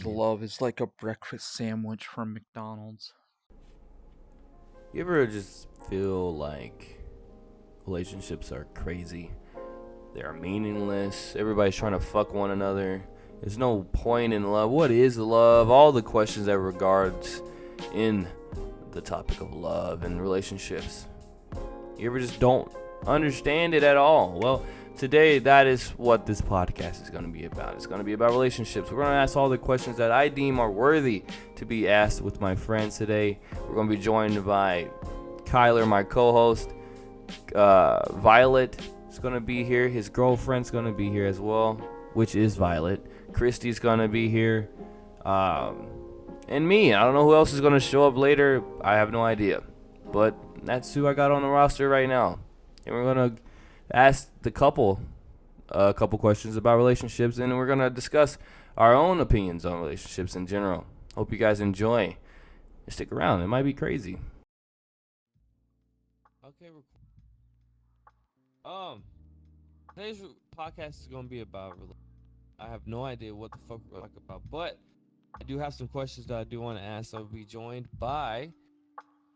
Love is like a breakfast sandwich from McDonald's. You ever just feel like relationships are crazy? They're meaningless. Everybody's trying to fuck one another. There's no point in love. What is love? All the questions that regards in the topic of love and relationships. You ever just don't understand it at all? Well, today that is what this podcast is going to be about. It's going to be about relationships. We're going to ask all the questions that I deem are worthy to be asked with my friends today. We're going to be joined by Kyler, my co-host. Violet is going to be here. His girlfriend's going to be here as well, which is Violet. Christy's going to be here. And me. I don't know who else is going to show up later. I have no idea. But that's who I got on the roster right now. And we're going to ask the couple a couple questions about relationships, and we're going to discuss our own opinions on relationships in general. Hope you guys enjoy. Stick around. It might be crazy. Okay. Today's podcast is going to be about I have no idea what the fuck we're talking about, but I do have some questions that I do want to ask. I'll be joined by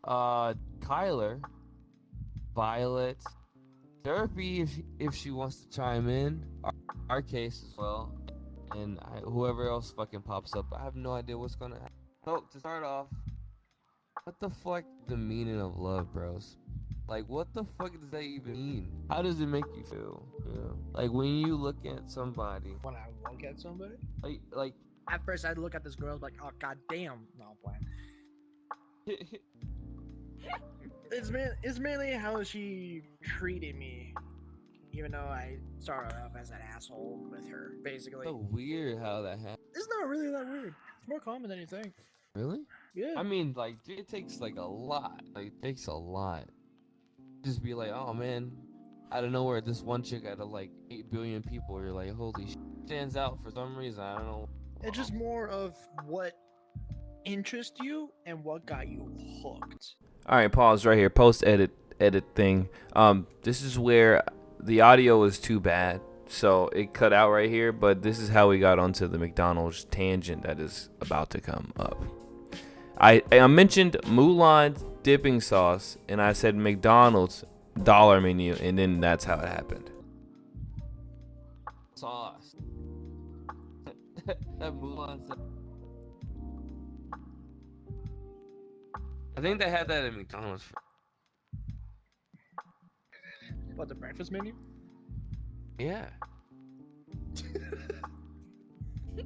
Kyler, Violet, Therapy if she wants to chime in, our case as well, and whoever else fucking pops up. I have no idea what's gonna happen. So to start off, what the fuck the meaning of love, bros? Like, what the fuck does that even mean? How does it make you feel? You know? Like when you look at somebody. When I look at somebody, Like at first I'd look at this girl like, oh god damn, no I'm playing. It's mainly how she treated me, even though I started off as an asshole with her, basically. so weird how that happened. It's not really that weird. It's more common than you think. Really? Yeah. I mean, like, dude, it takes like a lot. Like, it takes a lot. Just be like, oh man, out of nowhere, this one chick out of like 8 billion people, you're like, holy shit, stands out for some reason. I don't know. It's just more of what interests you and what got you hooked. All right, pause right here. Post edit thing. This is where the audio is too bad, so it cut out right here. But this is how we got onto the McDonald's tangent that is about to come up. I mentioned Mulan dipping sauce, and I said McDonald's dollar menu, and then that's how it happened. Sauce. That Mulan sauce. I think they had that at McDonald's. What, the breakfast menu? Yeah.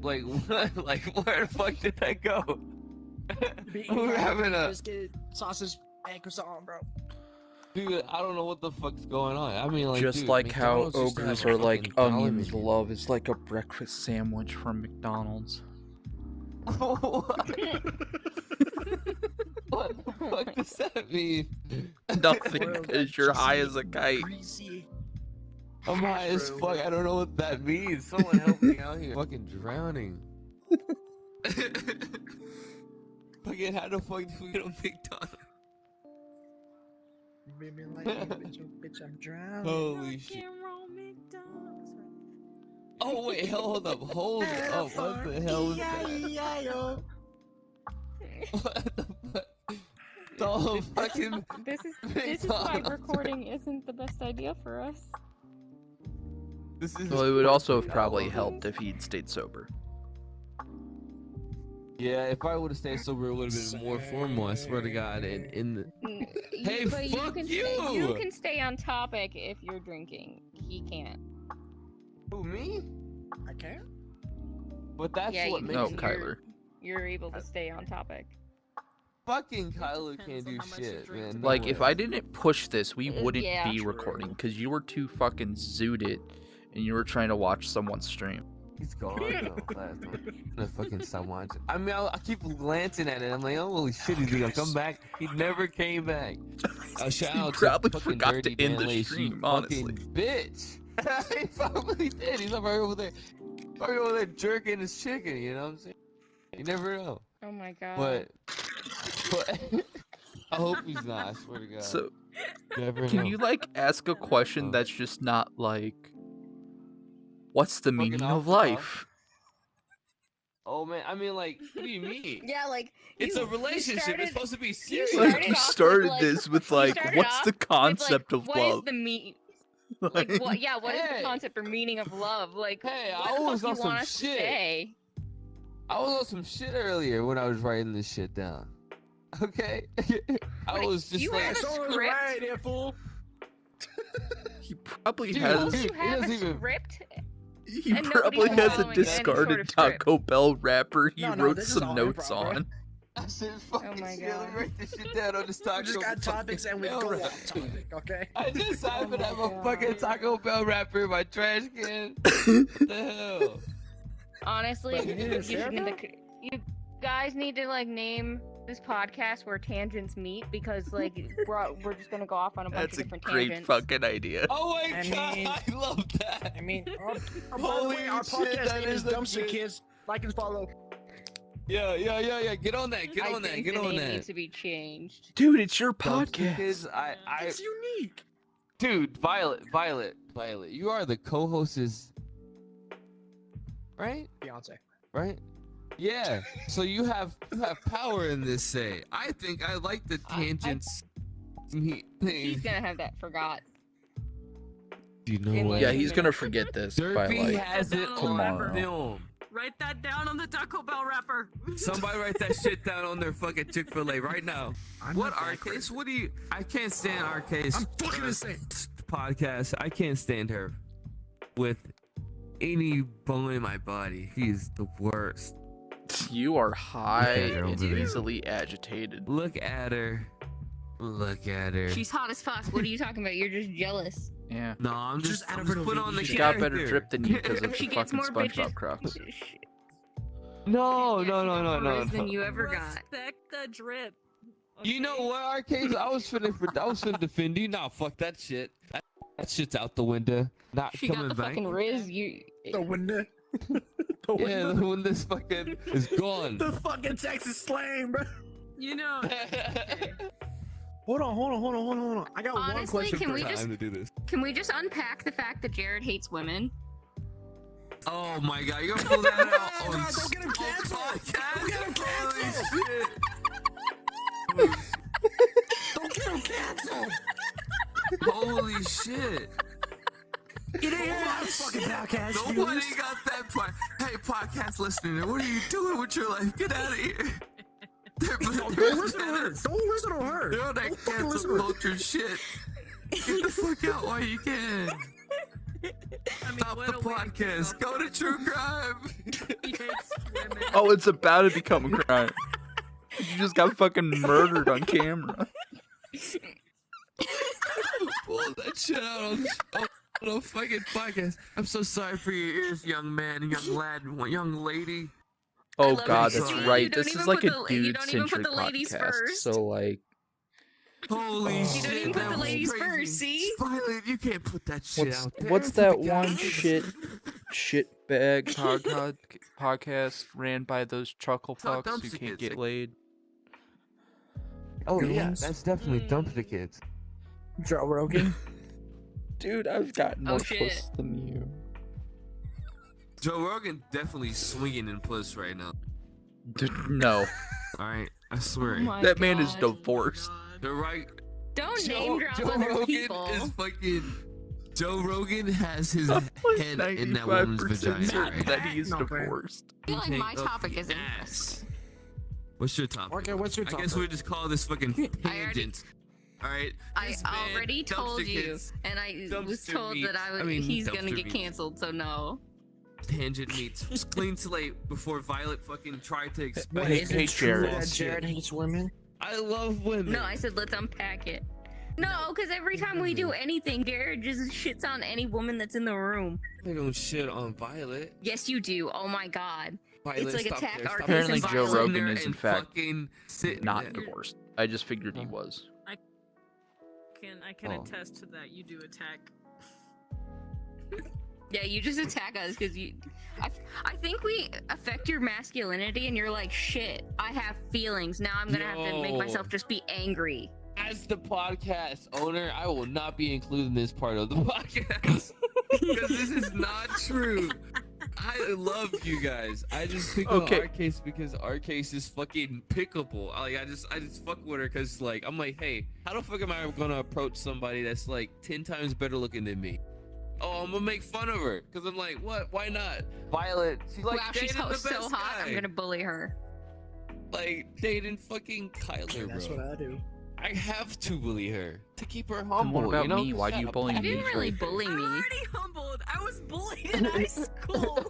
Like what? Like where the fuck did that go? We're having a biscuit, sausage, and croissant, bro. dude. I don't know what the fuck's going on. I mean, like, Just dude, like how McDonald's used to ogres have a are like fucking dollar onions, menu. love is like a breakfast sandwich from McDonald's. What the fuck does that mean? Nothing, Boiled, because you're high as a juicy, kite. Greasy. I'm high as Bro. fuck. I don't know what that means. Someone help me out here. Fucking drowning. Fucking how the fuck do we get on McDonald's? You made me like you, bitch, oh, bitch, I'm drowning. Holy shit. Oh wait, hold up. What the hell is that? What the fuck? The fucking This is why recording isn't the best idea for us. this is Well, it would also have fucking probably awful. helped if he'd stayed sober. Yeah, if I would have stayed sober, it would have been more formal. I swear to God. And in the Hey, But fuck you you! can stay on topic if you're drinking. He can't. who me? I can't? But that's Yeah, what you makes No, can. it. Kyler. You're able to stay on topic. Fucking Kyler can't Depends on do how much you shit, drink man. to No Like, way. if I didn't push this, we wouldn't Yeah. be True. recording, because you were too fucking zooted, and you were trying to watch someone's stream. He's gone though. Last one. I'm gonna fucking stop watching. I mean, I keep glancing at it. I'm like, oh, holy shit, he's gonna come back. He never came back. Shout He out probably to fucking forgot Dirty to end Dan the Lace, stream, you honestly. fucking bitch. He probably did. He's probably over there. Probably over there jerking his chicken. You know what I'm saying? You never know. Oh my god. But I hope he's not. I swear to God. So, Never can know. you, like, ask a question Oh. that's just not, like, what's the Fucking meaning off of the cuff? life? Oh man, I mean, like, what do you mean? Yeah, like It's you- a relationship. started- It's supposed to be you serious. started Like you off with, started like- this with you like, started what's off the with, concept like, of what love? is the like what? Yeah, what is Hey. the concept or meaning of love? Like, Hey, what I the was fuck on you some want us to shit. say? I was on some shit earlier when I was writing this shit down. Okay, I Wait, was just you like, have a It's always script? right, here, fool. He probably Dude, has. dude, You it have a doesn't even- script? He and probably nobody's has a following any sort discarded of script. Taco Bell wrapper he No, wrote this is some all notes improv, bro. on. I said, fucking my shit, let me God. write this shit down on this We Taco just got topics and we Bell go wrapper. off topic, okay? I just happened to my have a God. fucking Taco Bell wrapper in my trash can. What the hell? Honestly, But you need to you share shouldn't. that? You guys need to like name this podcast where tangents meet because like we're just gonna go off on a bunch That's of a different great tangents. fucking idea. Oh my I god, mean- I love that. I mean, by the Holy way, our shit, podcast that name is is a Dumpster bit- Kids. Like and follow. Yeah. Get on that. Get I on that. think Get the on name that. needs to be changed. Dude, it's your Dumpster podcast. Kids, I, It's unique. dude, Violet, you are the co-hostess, right? Beyonce. Right? Yeah. So you have power in this. Say, I think I like the tangents. He's thing. gonna have that forgot. Do you know in what? like Yeah, 2 he's gonna minutes. forget this by Derpy like has it tomorrow. on film. Write that down on the Taco Bell wrapper. Somebody write that shit down on their fucking Chick-fil-A right now. I'm What not that Arcase? crazy. What do you? I can't stand Arcase. I'm fucking insane. Podcast. I can't stand her with any bone in my body. He's the worst. You are high at her and over there. easily agitated. Look at her. Look at her. She's hot as fuck. What are you talking about? You're just jealous. Yeah. No, I'm Just just, add I'm her just to put the on the She's video. got better character. drip than you because of She the gets fucking more SpongeBob bitches. Crocs. No, Yeah, no, she no, got no, more no, riz than no. you ever got. Respect the drip. You know okay? what, Arcade? I was finna defend you. Nah, fuck that shit. That shit's out the window. Not She coming got the back. fucking riz. You. The window. The Yeah, window. when this fucking is gone. The fucking Texas slang, bro. You know, Hold on. I got one Honestly, question can for we you. just- Time to do this. Can we just unpack the fact that Jared hates women? Oh my god, you're gonna pull that out Oh, on God, don't get him canceled. podcast? Don't get him Holy canceled. Don't get him canceled. shit. Holy shit. You didn't hear that fucking podcast. Nobody viewers. got that part. Hey, podcast listener, what are you doing with your life? Get out of here. No, don't listen to her. Don't listen to her. They're on that Don't fucking cancel listen to her. culture shit. Get the fuck out while you can. I mean, Stop what the a way to kick podcast. off. Go to True Crime. He hates women. Oh, it's about to become a crime. You just got fucking murdered on camera. Pull that shit out on a fucking podcast. I'm so sorry for your ears, young man, young lad, young lady. Oh love god, it. that's You right. don't This even is like put a the- you don't even put dude-centric the ladies podcast. first. So like, Holy You shit. don't even put that the was ladies crazy. first, see? Violet, you can't put that shit what's out there. what's for the that one guys. shitbag podcast ran by those chuckle Talk fucks who dumpster can't kids. get laid? Oh yeah, Goons? that's definitely Dumpster Kids. Joe Rogan. Dude, I've got Oh, more shit. puss than you. Joe Rogan definitely swinging in puss right now. Dude, no, All right, I swear. Oh my that man is God. divorced. They're right. Don't name drop other Rogan people. is fucking. Joe Rogan has his Like head in that woman's 95% vagina. certain Right? that he's No, man. divorced. I feel like my Take up topic the is ass. interesting. What's your topic? Okay, what's your I topic? guess we just call this fucking I already- tangent. All right. I This man, already told Dumpster you, Kids, and I was Dumpster told that meat. I was, he's gonna dumpster get meat. canceled. So no. Tangent meets clean slate before Violet fucking tried to What, explain. Hey, is hey, it true Jared. that Jared hates women? I love women. No, I said let's unpack it. No, because every time we do anything, Garrett just shits on any woman that's in the room. I don't shit on Violet. Yes, you do. Oh my god. Violet, like stop attack there, stop artists there. Apparently and Joe violence. Rogan There is in and fact fucking sitting not there. divorced. I just figured he was. I can Oh. attest to that. You do attack. Yeah, you just attack us because you. I think we affect your masculinity, and you're like, shit. I have feelings. Now I'm gonna have to make Yo. myself just be angry. As the podcast owner, I will not be including this part of the podcast because this is not true. I love you guys. I just pick Okay. on our case because our case is fucking pickable. Like I just fuck with her because like I'm like, hey, how the fuck am I gonna approach somebody that's like 10 times better looking than me? Oh, I'm gonna make fun of her because I'm like, what? Why not? Violet, she's like wow, she's dating the so best hot. guy. I'm gonna bully her. Like dating fucking Kyler, That's bro. what I do. I have to bully her to keep her And humble. what about you know? me? Why do you Yeah, bully You me? didn't really bully I'm me. already humbled. I was bullied in high school.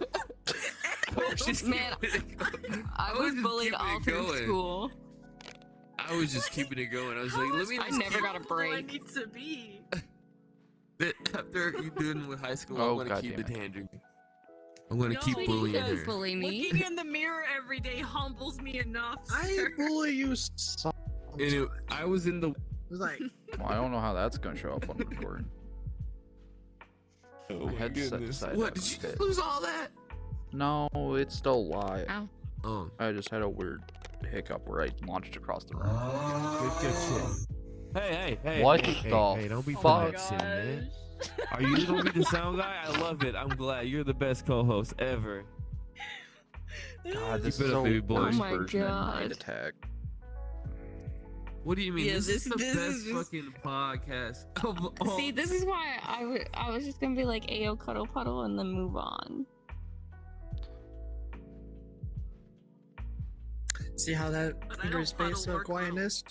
Just Man, keeping it going. I was was just bullied keeping all it through going. school. I was just keeping it going. I was like, let me I just never keep got a Humble do I break. need to be. it. After you done with high school, Oh, I'm gonna God keep the damn it. tangent. I'm gonna No, keep you bullying Don't her. bully me. Looking in the mirror every day humbles me enough. I sir. bully you so. And I was in the. It's like, Well, I don't know how that's gonna show up on the recording. Oh My head's set goodness. aside, What? that Did you was just lose all that? No, it's still live. Ow. Oh, I just had a weird hiccup where I launched across the room. good shit. Hey, What hey, the hey, don't be fuck? fucking man. Are you gonna be the sound guy? I love it. I'm glad you're the best co-host ever. God, this Keep is it up, the baby boy. worst Oh my version of Night God. Attack. What do you mean? Yeah, this is this- the this best is- fucking podcast of all. See, this is why I was just gonna be like, Ayo, cuddle puddle, and then move on. see how that But I finger don't space puddle or of quietness?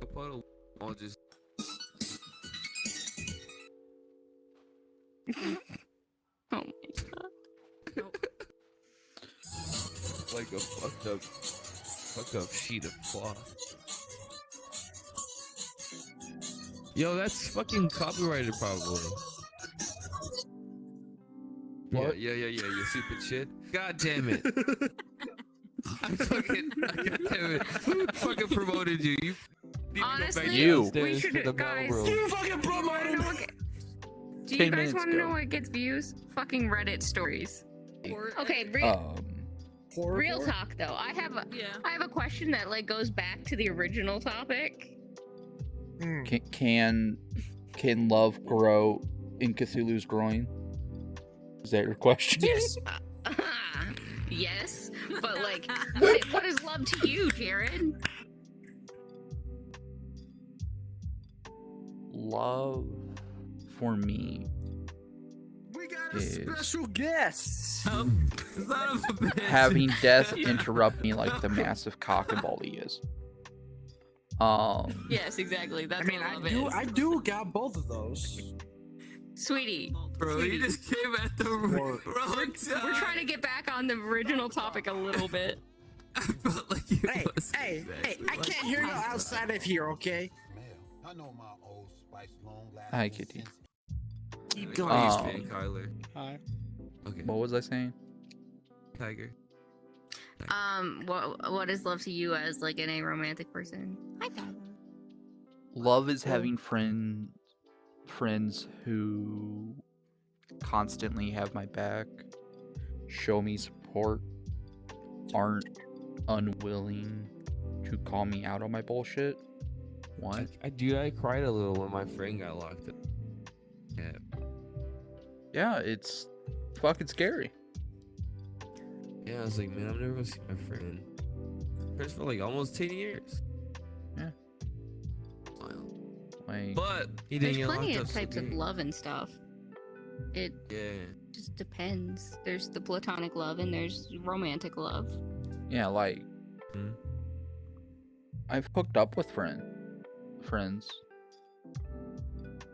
A puddle. I'll just. Oh my god. Like a fucked up sheet of cloth. Yo, that's fucking copyrighted probably. What? Yeah, you stupid shit. God damn it. God damn it. Who fucking promoted you? You need to go back Honestly, You. downstairs we to should, the guys. mailroom. You fucking Do you wanna promoted know me! what do 10 you guys minutes want to know ago. what gets views? Fucking Reddit stories. Or- Okay, Poor, real poor. talk though. I have Yeah. a question that like goes back to the original topic. Hmm. Can love grow in Cthulhu's groin? Is that your question? Yes. Yes, but like, what is love to you, Jared? Love for me. We got a Is- special guest. Son of a bitch. Having death interrupt me like the massive cock and ball he is. Yes, exactly. That's I mean, what love I is. do got both of those. Sweetie, Bro, you just came at the wrong time. we're trying to get back on the original topic a little bit. I felt like you Hey, was hey, exactly I like can't hear you outside of here, okay? I know my old Spice long lasting. Hi, Kitty. Keep Why going. are you Um, spitting, Kyler? Hi. Okay, what was I saying? Tiger. What is love to you as like in a romantic person? Hi, Tyler. Love is having friends who constantly have my back, show me support, aren't unwilling to call me out on my bullshit. What? I cried a little when my friend got locked up. Yeah. Yeah, it's fucking scary. Yeah, I was like, man, I'm never gonna see my friend. Friends for like almost 10 years. Yeah. Wow. Like, But he There's didn't get plenty locked of up, so types of good. love and stuff. It Yeah. just depends. There's the platonic love and there's romantic love. yeah, like Hmm. I've hooked up with friends.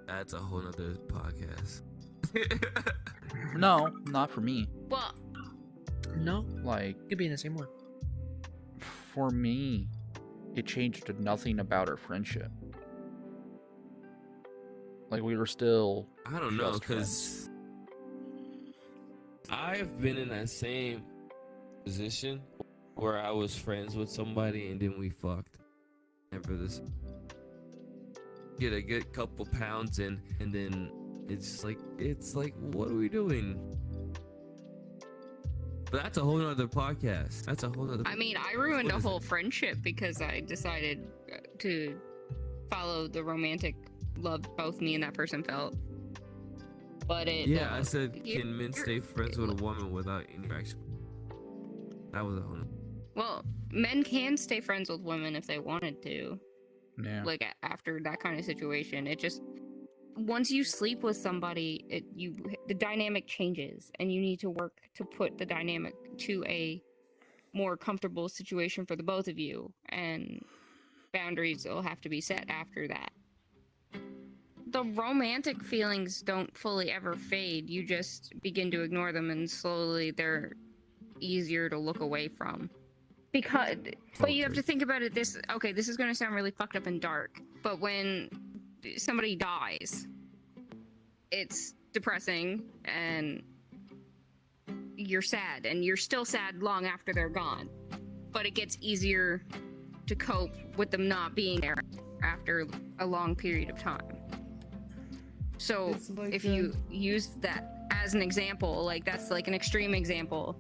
That's a whole nother podcast. No, not for me. Well, No, Like could be in the same one. for me, it changed nothing about our friendship. Like we were still I don't know, Just because I've been in that same position where I was friends with somebody and then we fucked. And for this, get a good couple pounds in, and then it's like, what are we doing? But that's a whole nother podcast. That's a whole nother. I mean, I ruined What a is whole it? friendship because I decided to follow the romantic love both me and that person felt. but it. Yeah, I said, you- can men you're- stay friends with a woman without interaction? That was a whole. Well, men can stay friends with women if they wanted to. Yeah. Like after that kind of situation, it just once you sleep with somebody, the dynamic changes, and you need to work to put the dynamic to a more comfortable situation for the both of you, and boundaries will have to be set after that. The romantic feelings don't fully ever fade. You just begin to ignore them, and slowly they're easier to look away from. Because, but you have to think about it. This is going to sound really fucked up and dark, but when somebody dies, it's depressing, and you're sad, and you're still sad long after they're gone. But it gets easier to cope with them not being there after a long period of time. So if you use that as an example, like that's like an extreme example,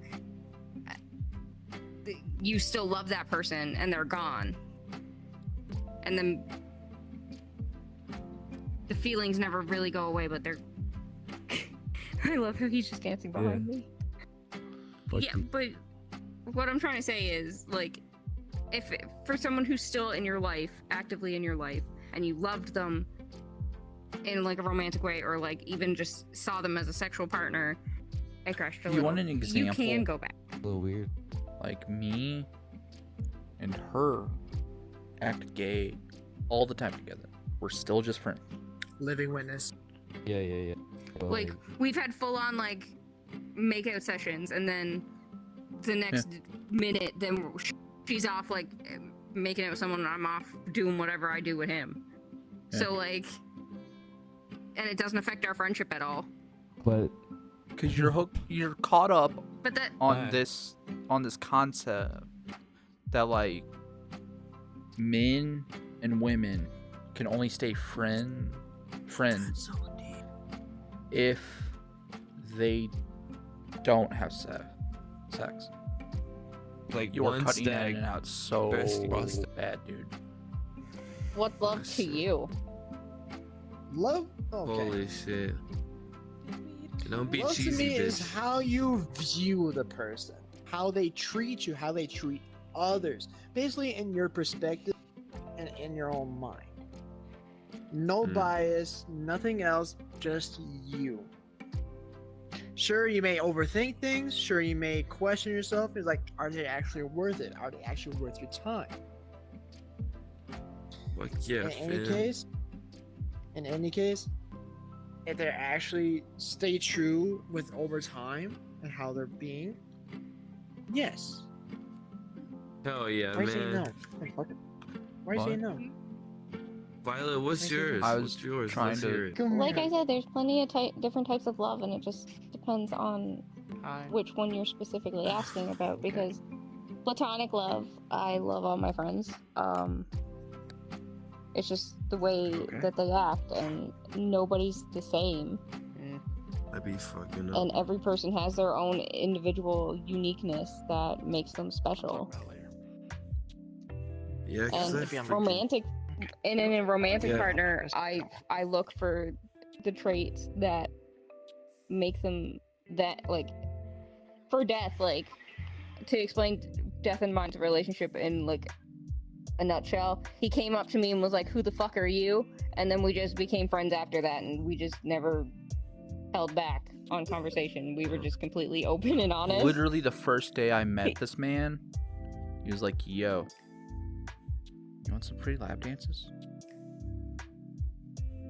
you still love that person and they're gone. And then the feelings never really go away, but they're... I love how he's just dancing behind me. Yeah, but what I'm trying to say is, like, if for someone who's still in your life, actively in your life, and you loved them in like a romantic way, or like even just saw them as a sexual partner, I crashed a You little. want an example? You can go back. A little weird. Like me and her act gay all the time together. We're still just friends. Living witness. Yeah. Well, Like we've had full on like makeout sessions, and then the next minute, then she's off like making it with someone, and I'm off doing whatever I do with him. Yeah. So like, and it doesn't affect our friendship at all. but Because you're caught up But that on Right. this concept that like men and women can only stay friends if they don't have sex. Like You are one cutting that stag. in and out so best roster. bad, dude. what's love to you? Love? Okay. Holy shit. Don't be Love to cheesy, me is bitch. how you view the person, how they treat you, how they treat others. Basically, in your perspective and in your own mind. No Hmm. bias, nothing else, just you. Sure, you may overthink things. Sure, you may question yourself. It's like, are they actually worth it? Are they actually worth your time? Like, yeah, In any case, if they actually stay true with over time and how they're being, yes. Hell yeah, Why are you saying no? man. Hey, fuck it. Why are you saying no? Violet, what's Thank you. yours? I was What's yours? trying Let's to- hear it. Come Like here. I said, there's plenty of different types of love, and it just depends on which one you're specifically asking about. Because platonic love, I love all my friends. It's just the way that they act, and nobody's the same. I be fucking up. And every person has their own individual uniqueness that makes them special. Yeah, 'cause And I- romantic, and in a romantic Yeah. partner, I look for the traits that make them that, like, for Death, like, to explain Death and mine's relationship in like a nutshell, he came up to me and was like, "Who the fuck are you?" And then we just became friends after that, and we just never held back on conversation. We were just completely open and honest. Literally the first day I met this man, he was like, "Yo, you want some free lap dances?"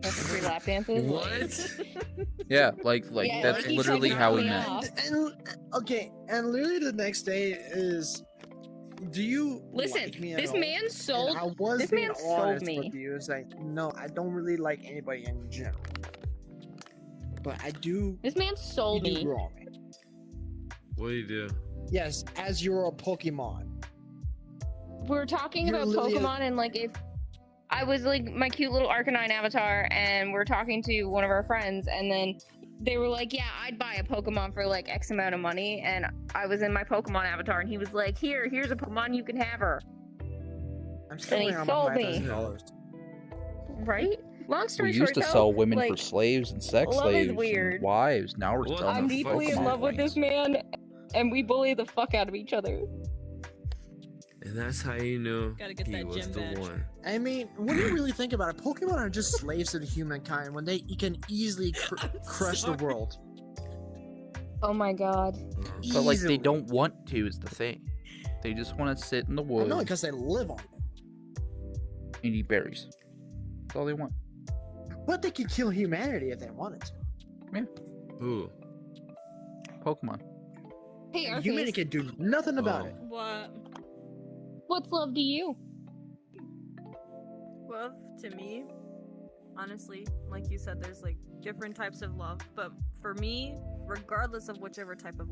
That's free lap dances. What? Yeah, like Yeah, that's he literally tried how to we cut me met. off. And okay, and literally the next day is, do you Listen, like me at this all? man And sold. I was this being man sold honest me. with you. It's like, no, I don't really like anybody in general, but I do. This man You sold do me. grow on me. What do you do? Yes, as you're a Pokemon. We're talking You're about literally a- Pokemon, and like if I was like my cute little Arcanine avatar, and we're talking to one of our friends, and then they were like, "Yeah, I'd buy a Pokemon for like X amount of money," and I was in my Pokemon avatar, and he was like, "Here's a Pokemon, you can have her." I'm still And he waiting on sold my me. $5,000. Right? Long story We short, used to though, sell women like, for slaves and sex love is slaves and weird. wives. Now we're What selling I'm the them deeply in Pokemon love with coins. this man, and we bully the fuck out of each other. And that's how you knew Gotta get he that was gym the badge. one. I mean, when you really think about it, Pokemon are just slaves to the humankind when they can easily crush the sorry. world. Oh my god. But like Easily. they don't want to is the thing. They just want to sit in the I woods know because they live on it. and eat berries. That's all they want. But they could kill humanity if they wanted to. Who? Pokemon. Hey, And humanity Arceus, can do nothing about Oh. it. What? what's love to you? Love to me, honestly, like you said, there's like different types of love, but for me, regardless of whichever type of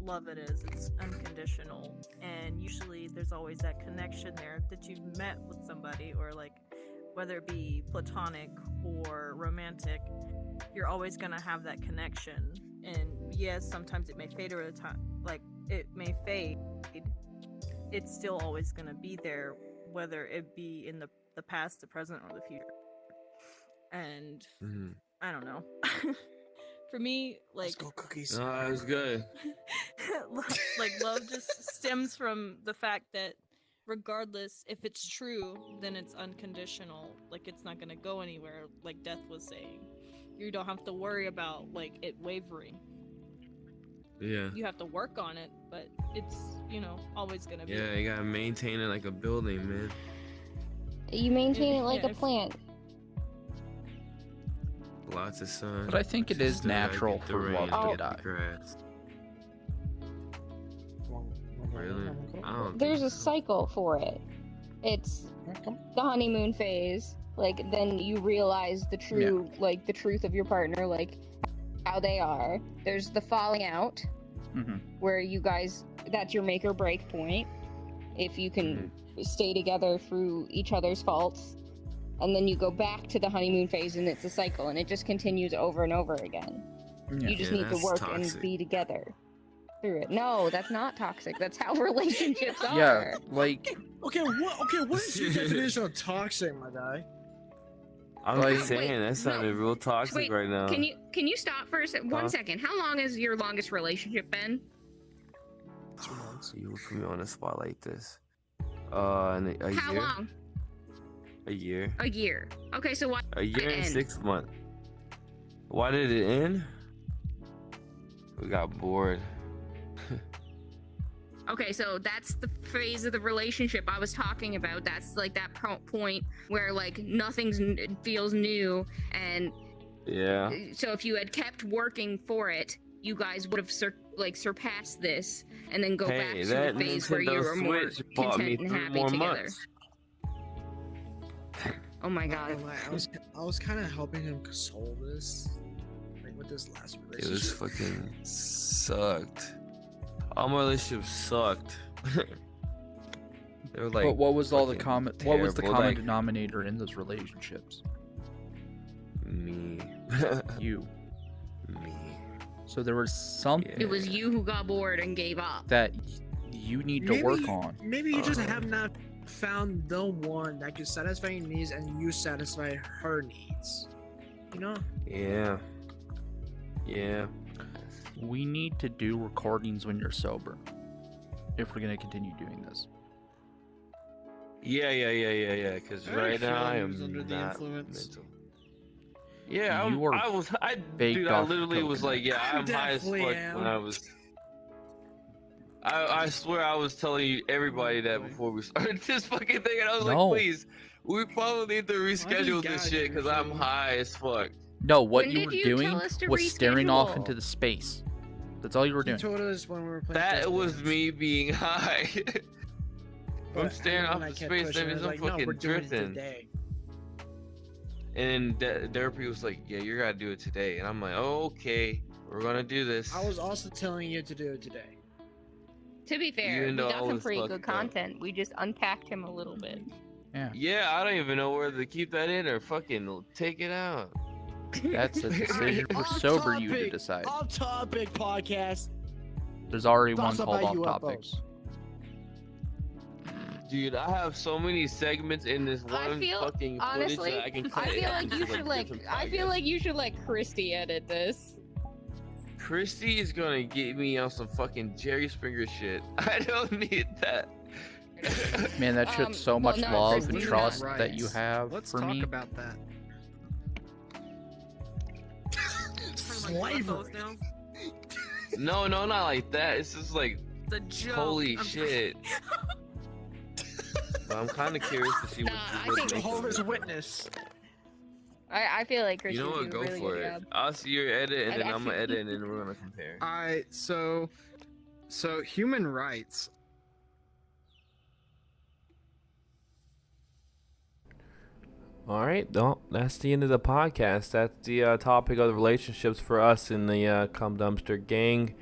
love it is, it's unconditional. And usually there's always that connection there that you've met with somebody, or like whether it be platonic or romantic, you're always gonna have that connection. And yes, sometimes it may fade over the time, like it may fade. It's still always gonna be there, whether it be in the past, the present, or the future. And Mhm. I don't know. For me, like Let's go cookies. No, that was good. like love just stems from the fact that regardless if it's true, then it's unconditional. Like it's not gonna go anywhere, like Death was saying. You don't have to worry about like it wavering. Yeah. You have to work on it, but it's, you know, always gonna be. Yeah, you gotta maintain it like a building, man. You maintain it like Yeah, a if- plant. Lots of sun. But I think it is Just, gotta natural get the for rain, love to get the die. grass. Really? I don't There's think a so. cycle for it. It's the honeymoon phase. Like then you realize the true, like the truth of your partner, like how they are. There's the falling out, Mm-hmm. where you guys, that's your make or break point. If you can stay together through each other's faults, and then you go back to the honeymoon phase, and it's a cycle, and it just continues over and over again. Yeah. You just Yeah, need to that's work toxic. and be together through it. No, that's not toxic. That's how relationships are. Yeah, like Okay, what is your definition of toxic, my guy? I'm Like- just saying, that sounded real toxic Wait, right now. Can you stop for one Huh? second? How long has your longest relationship been? 2 months. You would put me on a spot like this. A How year? long? A year. A year. Okay, so why? A year and end? 6 months. Why did it end? We got bored. Okay, so that's the phase of the relationship I was talking about. That's like that point where like feels new, and Yeah. so if you had kept working for it, you guys would have surpassed this, and then go back Hey, to that a phase where you Nintendo were more Switch bought me content and 3 happy more together. months. Oh my Not god. gonna lie, I was kind of helping him console this, like with this last It was relationship. fucking sucked. All my relationships sucked. They were like, but what was all the fucking what was the terrible, common like- denominator in those relationships? me. You. Me. So there was something It was you who got bored and gave up. that you need to work on. Maybe you just Uh-huh. have not found the one that can satisfy your needs and you satisfy her needs. You know? Yeah. Yeah. We need to do recordings when you're sober. If we're gonna continue doing this. Yeah. Because I right feel now I he am was under the not influence. mental. Yeah, You were baked dude, I off literally was like, yeah, I I'm high as fuck definitely am. when I was. I swear I was telling you everybody that before we started this fucking thing, and I was No. like, please, we probably need to reschedule this gotta shit because I'm reschedule? high as fuck. No, what When you did were you doing tell us to was staring off reschedule? into the space. That's all you were You doing. told us when we were playing. That Just was Dance. me being high. But I'm staring I off when I the kept space, pushing, that I means was I'm like, no, fucking we're doing it drifting. today. And therapy was like, yeah, you gotta do it today. And I'm like, oh, okay, we're gonna do this. I was also telling you to do it today. To be fair, Even we though got I some was pretty good fucked up. content. We just unpacked him a little bit. Yeah. Yeah, I don't even know whether to keep that in or fucking take it out. That's a decision for Off sober you to topic. decide. Off topic podcast. There's already one Thoughts called about off UFOs. topics. Dude, I have so many segments in this I one feel fucking footage honestly, that I can cut I it feel up like into, you should like. different I feel podcasts. like you should let Christy edit this. Christy is gonna get me on some fucking Jerry Springer shit. I don't need that. Man, that shit's so well, much no, love Christy, and not trust that you rights. have Let's for talk me. about that. Slavery. No, not like that. It's just like, It's a joke. holy I'm- shit. But I'm kind of curious to see what Nah, I what think makes Jehovah's it. Witness. I feel like Christy You know would what? do Go a really for good it. job. I'll see your edit, and And then I'm gonna actually- edit, and then we're gonna compare. Alright, so human rights. All right, well, that's the end of the podcast. That's the topic of the relationships for us in the Cum Dumpster gang.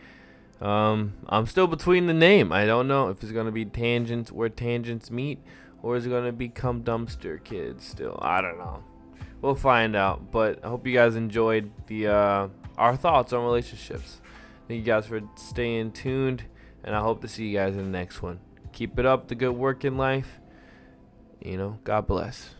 I'm still between the name. I don't know if it's gonna be Tangents where tangents meet, or is it gonna be Cum Dumpster Kids. Still, I don't know. We'll find out. But I hope you guys enjoyed the our thoughts on relationships. Thank you guys for staying tuned, and I hope to see you guys in the next one. Keep it up, the good work in life. God bless.